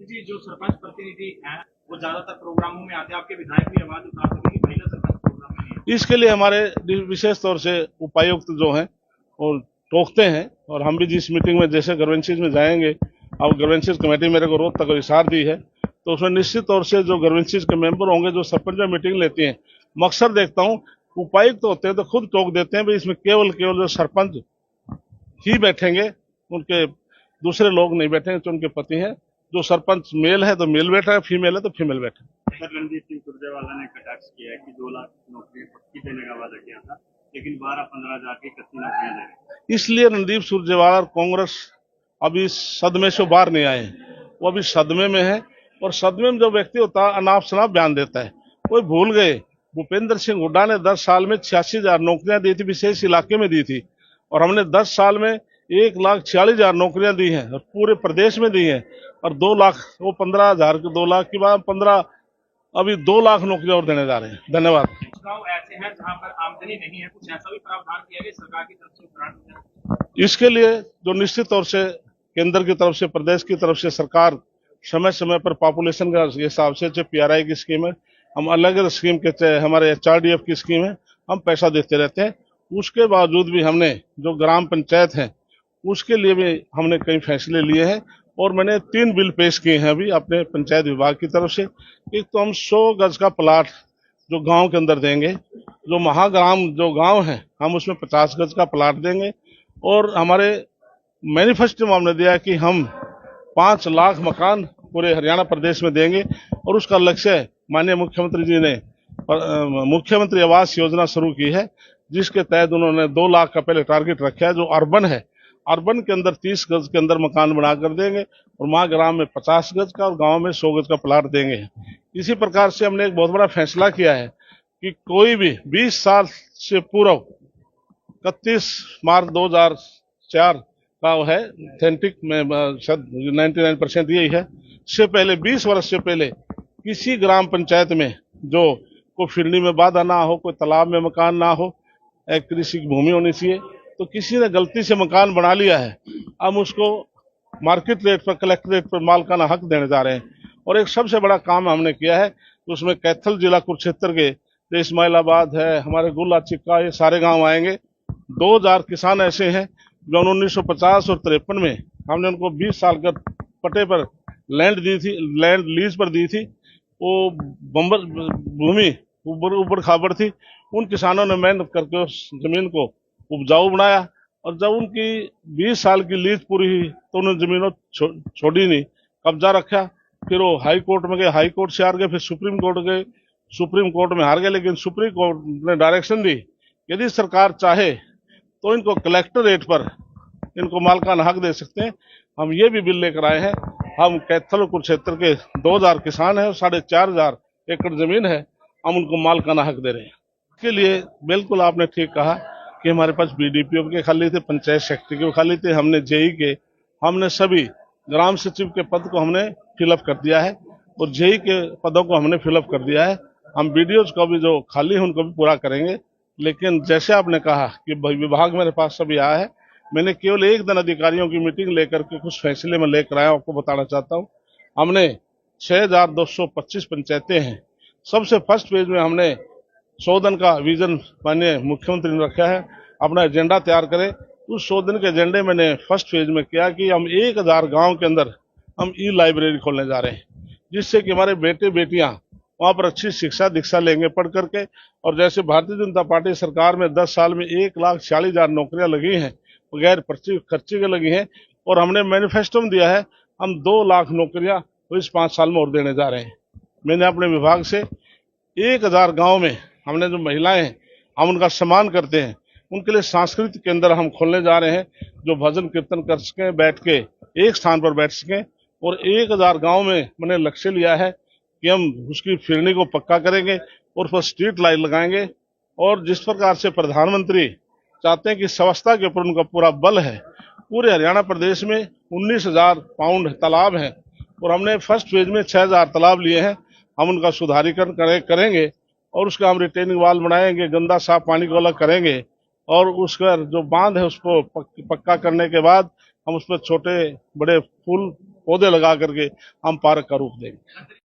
जी, जो सरपंच प्रतिनिधि हैं वो ज्यादातर प्रोग्रामों में आते हैं, आपके विधायक भी आवाज उठा सके कि महिला सरपंच प्रोग्राम में नहीं आती। इसके लिए हमारे विशेष तौर से उपायुक्त जो हैं वो टोकते हैं, और हम भी जिस मीटिंग में जैसे ग्रीवेंसेस में जाएंगे, अब ग्रीवेंसेस कमेटी मेरे को रोज तक इशार दी है, तो उसमें निश्चित तौर से जो ग्रीवेंसेस के मेंबर होंगे जो सरपंच में मीटिंग लेती हैं, मकसद देखता हूँ उपायुक्त होते हैं तो खुद टोक देते हैं भाई इसमें केवल केवल जो सरपंच ही बैठेंगे, उनके दूसरे लोग नहीं बैठेंगे जो उनके पति हैं। जो सरपंच मेल है तो मेल बैठा है, फीमेल है तो फीमेल बैठा है। सर, रणदीप सिंह सुरजेवाला ने कटाक्ष किया है कि 2 लाख नौकरियां पक्की देने का वादा किया था, लेकिन 12-15 हजार की कच्ची नौकरियां दे रहे हैं। इसलिए रणदीप सुरजेवाला और कांग्रेस अभी सदमे से बाहर नहीं आए, वो अभी सदमे में है, और सदमे में जो व्यक्ति होता है अनाप शनाप बयान देता है। वो भूल गए भूपेंद्र सिंह हुड्डा ने 10 साल में 86,000 नौकरियां दी थी, विशेष इलाके में दी थी, और हमने 10 साल में 1,46,000 नौकरियां दी हैं और पूरे प्रदेश में दी हैं, और 2 लाख वो 15,000 के 2 लाख की बात 15, अभी 2 लाख नौकरियां और देने जा रहे हैं। धन्यवाद। कुछ गाँव ऐसे हैं जहाँ पर आमदनी नहीं है, कुछ ऐसा भी प्रावधान किया गया सरकार की तरफ से ग्रांट वगैरह? इसके लिए जो निश्चित तौर से केंद्र की तरफ से, प्रदेश की तरफ से सरकार समय समय पर पॉपुलेशन के हिसाब से जो पीआरआई की स्कीम है, हम अलग अलग स्कीम के, हमारे एचआरडीएफ की स्कीम है, हम पैसा देते रहते हैं। उसके बावजूद भी हमने जो ग्राम पंचायत है उसके लिए भी हमने कई फैसले लिए हैं, और मैंने 3 बिल पेश किए हैं अभी अपने पंचायत विभाग की तरफ से। एक तो हम 100 गज का प्लाट जो गांव के अंदर देंगे, जो महाग्राम जो गांव है हम उसमें 50 गज का प्लाट देंगे, और हमारे मैनिफेस्टो में हमने दिया कि हम 5 लाख मकान पूरे हरियाणा प्रदेश में देंगे, और उसका लक्ष्य माननीय मुख्यमंत्री जी ने मुख्यमंत्री आवास योजना शुरू की है, जिसके तहत उन्होंने 2 लाख का पहले टारगेट रखा है। जो अर्बन है, अर्बन के अंदर 30 गज के अंदर मकान बनाकर देंगे, और महाग्राम में 50 गज का और गांव में 100 गज का प्लाट देंगे। इसी प्रकार से हमने एक बहुत बड़ा फैसला किया है कि कोई भी 20 साल से पूर्व 31 मार्च 2004 का है ऑथेंटिक में 99% यही है, से पहले 20 वर्ष से पहले किसी ग्राम पंचायत में जो कोई फील्डी में बाधा ना हो, कोई तालाब में मकान ना हो, एक कृषि की भूमि होनी चाहिए, तो किसी ने गलती से मकान बना लिया है, हम उसको मार्केट रेट पर, कलेक्टर रेट पर मालकाना हक देने जा रहे हैं। और एक सबसे बड़ा काम हमने किया है, उसमें कैथल जिला कुरुक्षेत्र के जो इस्माइलाबाद है, हमारे गुल्ला चिक्का, ये सारे गांव आएंगे। 2,000 किसान ऐसे हैं जो 1950 और 53 में हमने उनको 20 साल का पट्टे पर लैंड दी थी, लैंड लीज पर दी थी। वो बंबर भूमि उबड़ खाबड़ थी, उन किसानों ने मेहनत करके उस जमीन को उपजाऊ बनाया, और जब उनकी 20 साल की लीज पूरी हुई तो उन्होंने जमीनों छोड़ी नहीं, कब्जा रखा। फिर वो हाई कोर्ट में गए, हाई कोर्ट से हार गए, फिर सुप्रीम कोर्ट गए, सुप्रीम कोर्ट में हार गए, लेकिन सुप्रीम कोर्ट ने डायरेक्शन दी यदि सरकार चाहे तो इनको कलेक्टर रेट पर इनको मालकाना हक दे सकते हैं। हम ये भी बिल लेकर आए हैं। हम कैथल कुरुक्षेत्र के 2,000 किसान हैं, 4,500 एकड़ जमीन है, हम उनको मालकाना हक दे रहे हैं। इसके लिए बिल्कुल आपने ठीक कहा कि हमारे पास बीडीपीओ के खाली थे, पंचायत सेक्रेटरी के खाली थे, हमने जेई के, हमने सभी ग्राम सचिव के पद को हमने फिलअप कर दिया है, और जेई के पदों को हमने फिलअप कर दिया है। हम बीडीओ को भी जो खाली है उनको भी पूरा करेंगे। लेकिन जैसे आपने कहा कि विभाग मेरे पास सभी आया है, मैंने केवल एक दिन अधिकारियों की मीटिंग लेकर के कुछ फैसले में लेकर आया, आपको बताना चाहता हूँ। हमने 6,225 पंचायतें हैं। सबसे फर्स्ट पेज में हमने 100 दिन का विजन माननीय मुख्यमंत्री ने रखा है, अपना एजेंडा तैयार करें। उस 100 दिन के एजेंडे मैंने फर्स्ट फेज में किया कि हम 1,000 गांव के अंदर हम ई लाइब्रेरी खोलने जा रहे हैं, जिससे कि हमारे बेटे बेटियां वहां पर अच्छी शिक्षा दीक्षा लेंगे पढ़ करके। और जैसे भारतीय जनता पार्टी सरकार में 10 साल में 1,46,000 नौकरियां लगी हैं, बगैर पर्ची खर्चे के लगी हैं, और हमने मैनिफेस्टो में दिया है हम 2 लाख नौकरियां इस 5 साल में और देने जा रहे हैं। मैंने अपने विभाग से 1,000 गाँव में हमने जो महिलाएं हैं हम उनका सम्मान करते हैं, उनके लिए सांस्कृतिक केंद्र हम खोलने जा रहे हैं, जो भजन कीर्तन कर सकें, बैठ के एक स्थान पर बैठ सकें। और 1,000 गांव में मैंने लक्ष्य लिया है कि हम उसकी फिरनी को पक्का करेंगे और उस पर स्ट्रीट लाइट लगाएंगे। और जिस प्रकार से प्रधानमंत्री चाहते हैं कि स्वच्छता के ऊपर उनका पूरा बल है, पूरे हरियाणा प्रदेश में 19,000 पाउंड तालाब हैं, और हमने फर्स्ट फेज में 6,000 तालाब लिए हैं। हम उनका सुधारीकरण करेंगे, और उसका हम रिटेनिंग वाल बनाएंगे, गंदा साफ पानी को अलग करेंगे, और उसका जो बांध है उसको पक्का करने के बाद हम उस पर छोटे बड़े फूल पौधे लगा करके हम पार्क का रूप देंगे।